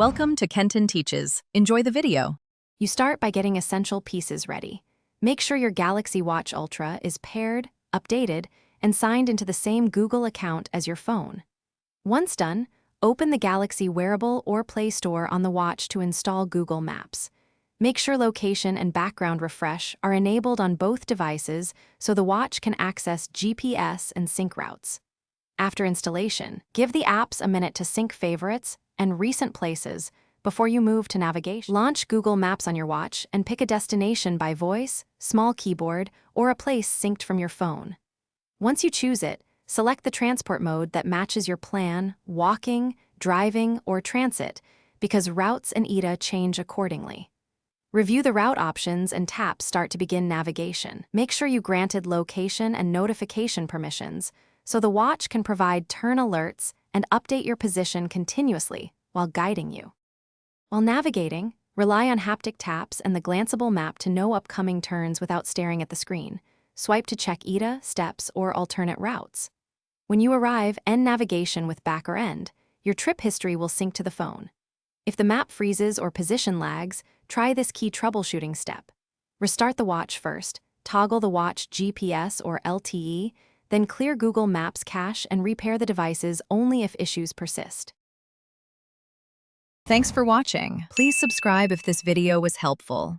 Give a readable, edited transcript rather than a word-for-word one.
Welcome to Kenton Teaches. Enjoy the video. You start by getting essential pieces ready. Make sure your Galaxy Watch Ultra is paired, updated, and signed into the same Google account as your phone. Once done, open the Galaxy Wearable or Play Store on the watch to install Google Maps. Make sure location and background refresh are enabled on both devices so the watch can access GPS and sync routes. After installation, give the apps a minute to sync favorites and recent places before you move to navigation. Launch Google Maps on your watch and pick a destination by voice, small keyboard, or a place synced from your phone. Once you choose it, select the transport mode that matches your plan, walking, driving, or transit, because routes and ETA change accordingly. Review the route options and tap Start to begin navigation. Make sure you granted location and notification permissions so the watch can provide turn alerts and update your position continuously while guiding you. While navigating, rely on haptic taps and the glanceable map to know upcoming turns without staring at the screen. Swipe to check ETA, steps, or alternate routes. When you arrive, end navigation with back or end. Your trip history will sync to the phone. If the map freezes or position lags, try this key troubleshooting step. Restart the watch first, toggle the watch GPS or LTE, then clear Google Maps cache and repair the devices only if issues persist. Thanks for watching. Please subscribe if this video was helpful.